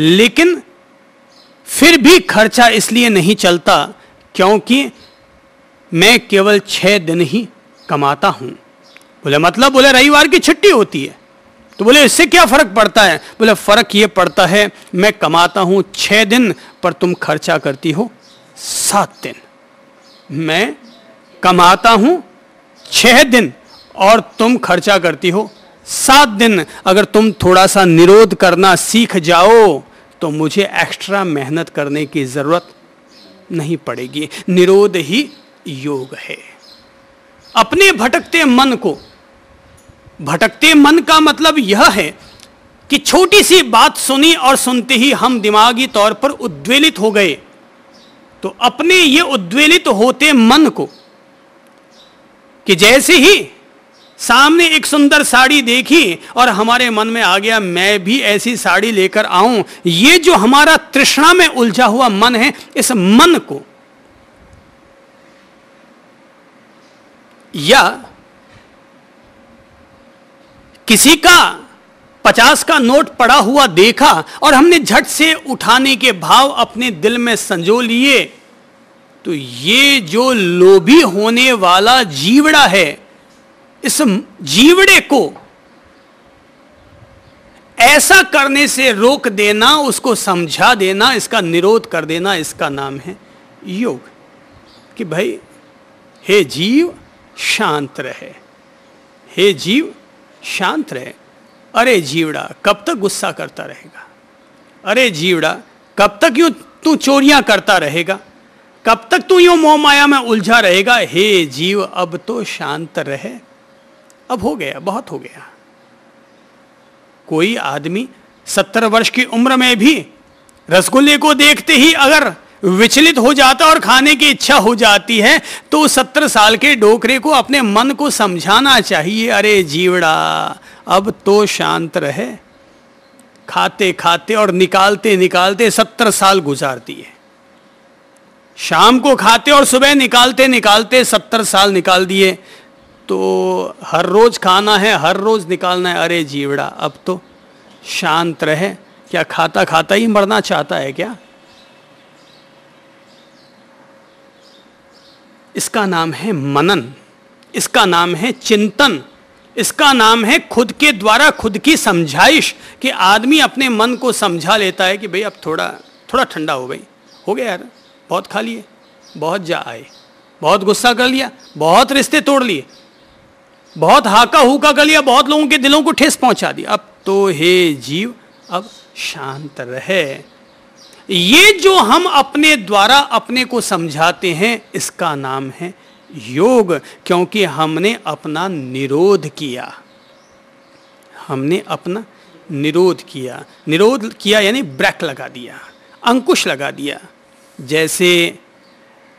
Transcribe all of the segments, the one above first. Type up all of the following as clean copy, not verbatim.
लेकिन फिर भी खर्चा इसलिए नहीं चलता क्योंकि मैं केवल 6 दिन ही कमाता हूं। बोले मतलब? बोले रविवार की छुट्टी होती है। तो बोले इससे क्या फर्क पड़ता है? बोले फर्क ये पड़ता है मैं कमाता हूं 6 दिन पर तुम खर्चा करती हो 7 दिन। मैं कमाता हूं 6 दिन और तुम खर्चा करती हो 7 दिन। अगर तुम थोड़ा सा निरोध करना सीख जाओ तो मुझे एक्स्ट्रा मेहनत करने की जरूरत नहीं पड़ेगी। निरोध ही योग है। अपने भटकते मन को, भटकते मन का मतलब यह है कि छोटी सी बात सुनी और सुनते ही हम दिमागी तौर पर उद्वेलित हो गए। तो अपने ये उद्वेलित होते मन को, कि जैसे ही सामने एक सुंदर साड़ी देखी और हमारे मन में आ गया मैं भी ऐसी साड़ी लेकर आऊं, ये जो हमारा तृष्णा में उलझा हुआ मन है, इस मन को, या किसी का 50 का नोट पड़ा हुआ देखा और हमने झट से उठाने के भाव अपने दिल में संजो लिए, तो ये जो लोभी होने वाला जीवड़ा है, इस जीवड़े को ऐसा करने से रोक देना, उसको समझा देना, इसका निरोध कर देना, इसका नाम है योग। कि भाई हे जीव शांत रहे, हे जीव शांत रहे। अरे जीवड़ा कब तक गुस्सा करता रहेगा? अरे जीवड़ा कब तक यूं तू चोरियां करता रहेगा? कब तक तू यूं मोह माया में उलझा रहेगा? हे जीव अब तो शांत रहे। अब हो गया, बहुत हो गया। कोई आदमी 70 वर्ष की उम्र में भी रसगुल्ले को देखते ही अगर विचलित हो जाता और खाने की इच्छा हो जाती है, तो 70 साल के डोकरे को अपने मन को समझाना चाहिए, अरे जीवड़ा अब तो शांत रहे। खाते खाते और निकालते निकालते 70 साल गुजार दिए। शाम को खाते और सुबह निकालते निकालते 70 साल निकाल दिए। तो हर रोज खाना है, हर रोज निकालना है। अरे जीवड़ा अब तो शांत रहे। क्या खाता खाता ही मरना चाहता है क्या? इसका नाम है मनन, इसका नाम है चिंतन, इसका नाम है खुद के द्वारा खुद की समझाइश। कि आदमी अपने मन को समझा लेता है कि भाई अब थोड़ा थोड़ा ठंडा हो गई, हो गया यार, बहुत खा लिए, बहुत जा आए, बहुत गुस्सा कर लिया, बहुत रिश्ते तोड़ लिए, बहुत हाका हुका कर लिया, बहुत लोगों के दिलों को ठेस पहुंचा दिया। अब तो हे जीव अब शांत रहे। ये जो हम अपने द्वारा अपने को समझाते हैं, इसका नाम है योग। क्योंकि हमने अपना निरोध किया, हमने अपना निरोध किया। निरोध किया यानी ब्रेक लगा दिया, अंकुश लगा दिया। जैसे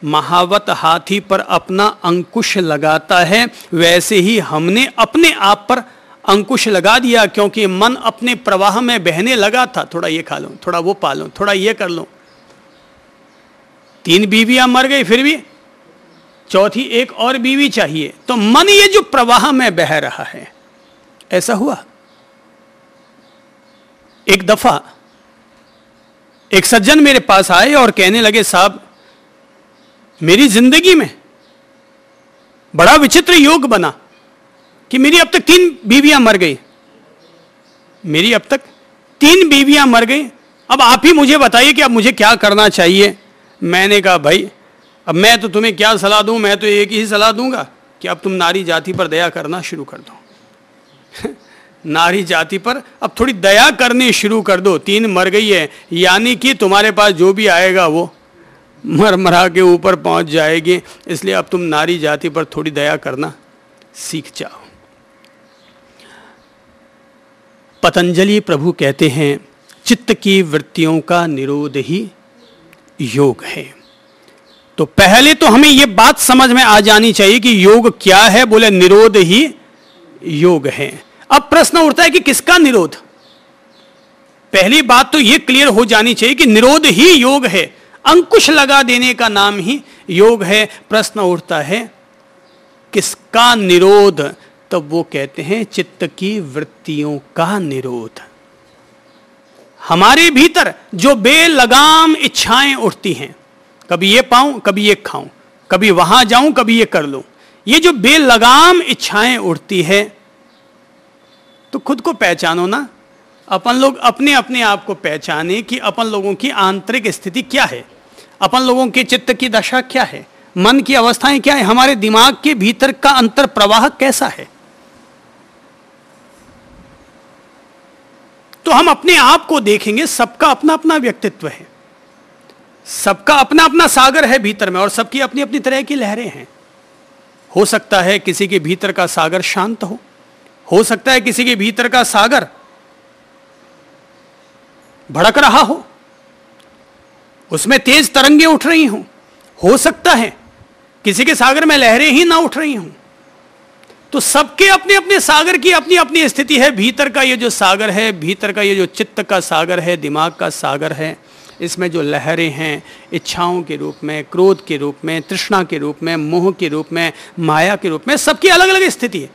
महावत हाथी पर अपना अंकुश लगाता है, वैसे ही हमने अपने आप पर अंकुश लगा दिया। क्योंकि मन अपने प्रवाह में बहने लगा था, थोड़ा ये खा लो, थोड़ा वो पा लो, थोड़ा ये कर लो। 3 बीवियां मर गई, फिर भी चौथी एक और बीवी चाहिए। तो मन ये जो प्रवाह में बह रहा है, ऐसा हुआ। एक दफा एक सज्जन मेरे पास आए और कहने लगे, साहब मेरी जिंदगी में बड़ा विचित्र योग बना कि मेरी अब तक 3 बीवियां मर गई, मेरी अब तक 3 बीवियां मर गई। अब आप ही मुझे बताइए कि अब मुझे क्या करना चाहिए। मैंने कहा भाई अब मैं तो तुम्हें क्या सलाह दूं, मैं तो एक ही सलाह दूंगा कि अब तुम नारी जाति पर दया करना शुरू कर दो। नारी जाति पर अब थोड़ी दया करनी शुरू कर दो। 3 मर गई है, यानी कि तुम्हारे पास जो भी आएगा वो मर मरा के ऊपर पहुंच जाएगी। इसलिए अब तुम नारी जाति पर थोड़ी दया करना सीख जाओ। पतंजलि प्रभु कहते हैं, चित्त की वृत्तियों का निरोध ही योग है। तो पहले तो हमें यह बात समझ में आ जानी चाहिए कि योग क्या है। बोले निरोध ही योग है। अब प्रश्न उठता है कि किसका निरोध? पहली बात तो यह क्लियर हो जानी चाहिए कि निरोध ही योग है, अंकुश लगा देने का नाम ही योग है। प्रश्न उठता है किसका निरोध? तब वो कहते हैं चित्त की वृत्तियों का निरोध। हमारे भीतर जो बेलगाम इच्छाएं उठती हैं, कभी ये पाऊं, कभी ये खाऊं, कभी वहां जाऊं, कभी ये कर लूं, ये जो बेलगाम इच्छाएं उठती है, तो खुद को पहचानो ना। अपन लोग अपने अपने आप को पहचाने कि अपन लोगों की आंतरिक स्थिति क्या है, अपन लोगों के चित्त की दशा क्या है, मन की अवस्थाएं क्या है, हमारे दिमाग के भीतर का अंतर प्रवाह कैसा है। तो हम अपने आप को देखेंगे। सबका अपना अपना व्यक्तित्व है, सबका अपना अपना सागर है भीतर में, और सबकी अपनी अपनी तरह की लहरें हैं। हो सकता है किसी के भीतर का सागर शांत हो सकता है किसी के भीतर का सागर भड़क रहा हो, उसमें तेज तरंगें उठ रही हों। हो सकता है किसी के सागर में लहरें ही ना उठ रही हों। तो सबके अपने अपने सागर की अपनी अपनी स्थिति है। भीतर का ये जो सागर है, भीतर का ये जो चित्त का सागर है, दिमाग का सागर है, इसमें जो लहरें हैं, इच्छाओं के रूप में, क्रोध के रूप में, तृष्णा के रूप में, मोह के रूप में, माया के रूप में, सबकी अलग अलग स्थिति है।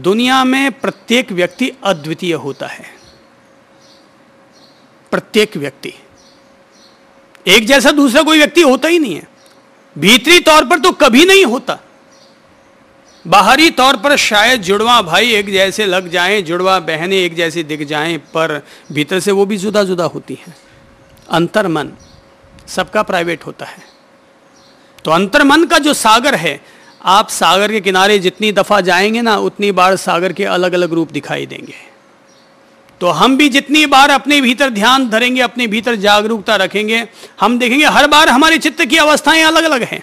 दुनिया में प्रत्येक व्यक्ति अद्वितीय होता है। प्रत्येक व्यक्ति एक जैसा दूसरा कोई व्यक्ति होता ही नहीं है। भीतरी तौर पर तो कभी नहीं होता। बाहरी तौर पर शायद जुड़वा भाई एक जैसे लग जाएं, जुड़वा बहनें एक जैसी दिख जाएं, पर भीतर से वो भी जुदा जुदा होती हैं। अंतर्मन सबका प्राइवेट होता है। तो अंतर्मन का जो सागर है, आप सागर के किनारे जितनी दफा जाएंगे ना, उतनी बार सागर के अलग अलग रूप दिखाई देंगे। तो हम भी जितनी बार अपने भीतर ध्यान धरेंगे, अपने भीतर जागरूकता रखेंगे, हम देखेंगे हर बार हमारे चित्त की अवस्थाएं अलग अलग हैं।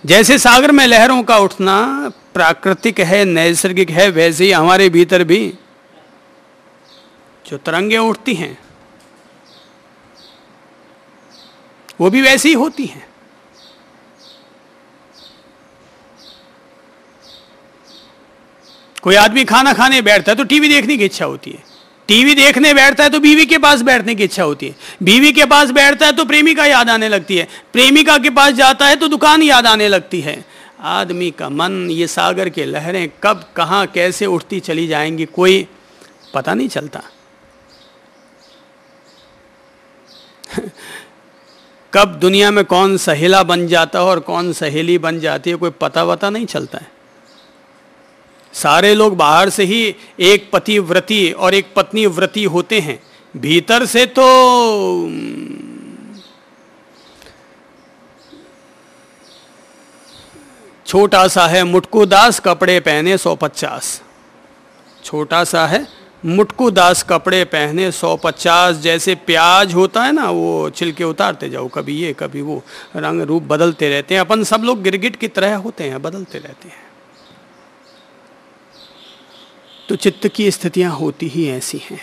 जैसे सागर में लहरों का उठना प्राकृतिक है, नैसर्गिक है, वैसे ही हमारे भीतर भी जो तरंगें उठती हैं वो भी वैसी ही होती हैं। कोई आदमी खाना खाने बैठता है तो टीवी देखने की इच्छा होती है, टीवी देखने बैठता है तो बीवी के पास बैठने की इच्छा होती है, बीवी के पास बैठता है तो प्रेमिका याद आने लगती है, प्रेमिका के पास जाता है तो दुकान याद आने लगती है। आदमी का मन, ये सागर के लहरें कब कहां कैसे उठती चली जाएंगी कोई पता नहीं चलता। कब दुनिया में कौन सहेला बन जाता है और कौन सहेली बन जाती है कोई पता नहीं चलता है। सारे लोग बाहर से ही एक पति व्रती और एक पत्नी व्रती होते हैं, भीतर से तो छोटा सा है मुटकू दास कपड़े पहने 150। छोटा सा है मुटकू दास कपड़े पहने 150। जैसे प्याज होता है ना, वो छिलके उतारते जाओ, कभी ये कभी वो, रंग रूप बदलते रहते हैं। अपन सब लोग गिरगिट की तरह होते हैं, बदलते रहते हैं। तो चित्त की स्थितियां होती ही ऐसी हैं।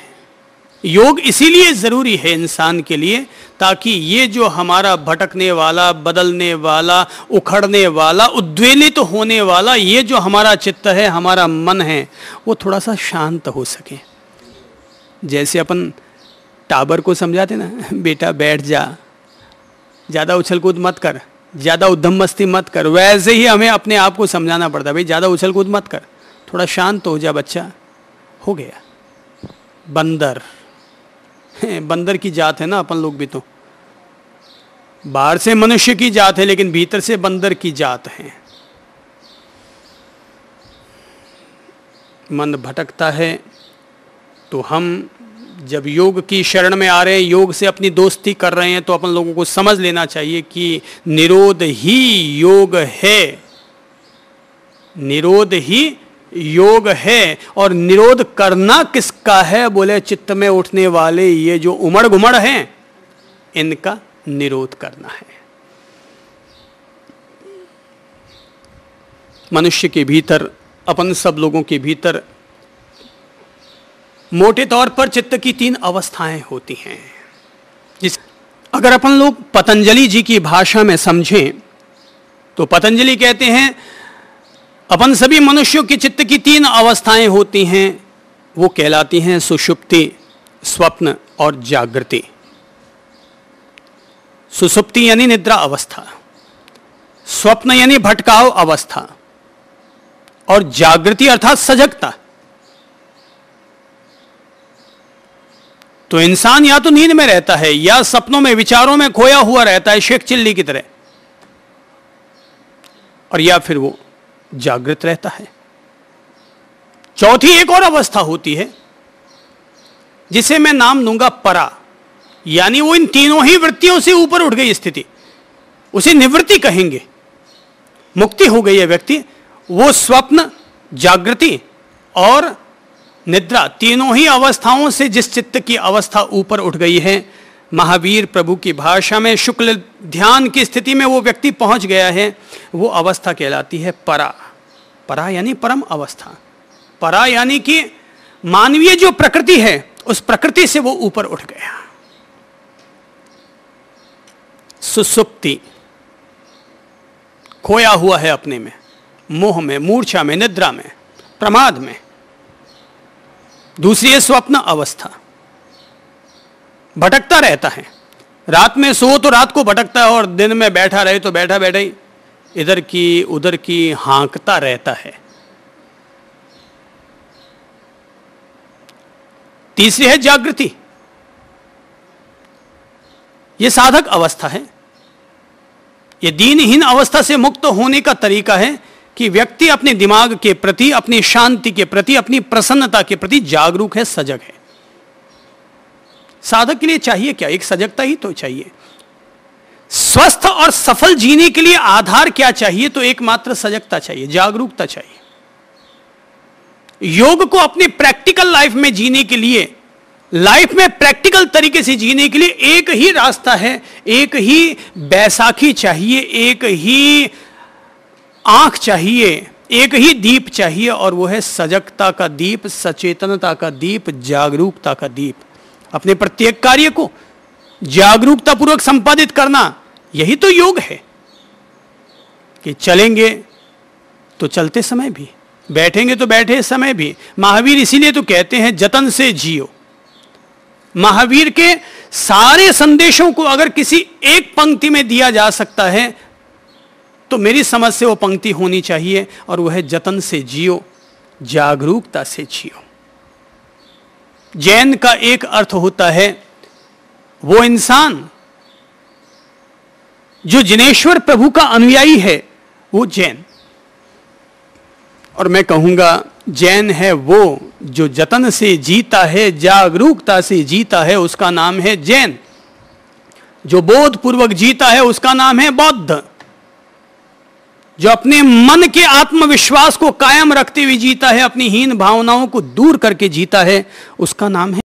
योग इसीलिए जरूरी है इंसान के लिए, ताकि ये जो हमारा भटकने वाला, बदलने वाला, उखड़ने वाला, उद्वेलित होने वाला ये जो हमारा चित्त है, हमारा मन है, वो थोड़ा सा शांत हो सके। जैसे अपन टाबर को समझाते ना, बेटा बैठ जा, ज्यादा उछल कूद मत कर, ज्यादा उद्यम मस्ती मत कर, वैसे ही हमें अपने आप को समझाना पड़ता है, भाई ज्यादा उछल कूद मत कर, थोड़ा शांत हो जा बच्चा। हो गया। बंदर, बंदर की जात है ना अपन लोग भी, तो बाहर से मनुष्य की जात है लेकिन भीतर से बंदर की जात है। मन भटकता है तो हम जब योग की शरण में आ रहे हैं, योग से अपनी दोस्ती कर रहे हैं, तो अपन लोगों को समझ लेना चाहिए कि निरोध ही योग है, निरोध ही योग है। और निरोध करना किसका है? बोले चित्त में उठने वाले ये जो उमड़ घुमड़ हैं, इनका निरोध करना है। मनुष्य के भीतर, अपन सब लोगों के भीतर मोटे तौर पर चित्त की 3 अवस्थाएं होती हैं। अगर अपन लोग पतंजलि जी की भाषा में समझें तो पतंजलि कहते हैं अपन सभी मनुष्यों की चित्त की 3 अवस्थाएं होती हैं, वो कहलाती हैं सुषुप्ति, स्वप्न और जागृति। सुषुप्ति यानी निद्रा अवस्था, स्वप्न यानी भटकाव अवस्था, और जागृति अर्थात सजगता। तो इंसान या तो नींद में रहता है या सपनों में, विचारों में खोया हुआ रहता है शेख चिल्ली की तरह, और या फिर वो जागृत रहता है। चौथी एक और अवस्था होती है जिसे मैं नाम दूंगा परा, यानी वो इन तीनों ही वृत्तियों से ऊपर उठ गई स्थिति, उसे निवृत्ति कहेंगे। मुक्ति हो गई है व्यक्ति, वो स्वप्न, जागृति और निद्रा तीनों ही अवस्थाओं से जिस चित्त की अवस्था ऊपर उठ गई है, महावीर प्रभु की भाषा में शुक्ल ध्यान की स्थिति में वो व्यक्ति पहुंच गया है, वो अवस्था कहलाती है परा। परा यानी परम अवस्था, परा यानी कि मानवीय जो प्रकृति है उस प्रकृति से वो ऊपर उठ गया। सुसुप्ति, खोया हुआ है अपने में, मोह में, मूर्छा में, निद्रा में, प्रमाद में। दूसरी है स्वप्न अवस्था, भटकता रहता है, रात में सो तो रात को भटकता है और दिन में बैठा रहे तो बैठा बैठा ही इधर की उधर की हाँकता रहता है। तीसरी है जागृति, यह साधक अवस्था है। यह दीनहीन अवस्था से मुक्त होने का तरीका है कि व्यक्ति अपने दिमाग के प्रति, अपनी शांति के प्रति, अपनी प्रसन्नता के प्रति जागरूक है, सजग है। साधक के लिए चाहिए क्या? एक सजगता ही तो चाहिए। स्वस्थ और सफल जीने के लिए आधार क्या चाहिए? तो एकमात्र सजगता चाहिए, जागरूकता चाहिए। योग को अपनी प्रैक्टिकल लाइफ में जीने के लिए, लाइफ में प्रैक्टिकल तरीके से जीने के लिए एक ही रास्ता है, एक ही बैसाखी चाहिए, एक ही आंख चाहिए, एक ही दीप चाहिए, और वो है सजगता का दीप, सचेतनता का दीप, जागरूकता का दीप। अपने प्रत्येक कार्य को जागरूकता पूर्वक संपादित करना, यही तो योग है। कि चलेंगे तो चलते समय भी, बैठेंगे तो बैठे समय भी। महावीर इसीलिए तो कहते हैं जतन से जियो। महावीर के सारे संदेशों को अगर किसी एक पंक्ति में दिया जा सकता है तो मेरी समझ से वो पंक्ति होनी चाहिए, और वह है जतन से जियो, जागरूकता से जियो। जैन का एक अर्थ होता है वो इंसान जो जिनेश्वर प्रभु का अनुयायी है, वो जैन। और मैं कहूंगा जैन है वो जो जतन से जीता है, जागरूकता से जीता है, उसका नाम है जैन। जो बोध पूर्वक जीता है उसका नाम है बौद्ध। जो अपने मन के आत्मविश्वास को कायम रखते हुए जीता है, अपनी हीन भावनाओं को दूर करके जीता है, उसका नाम है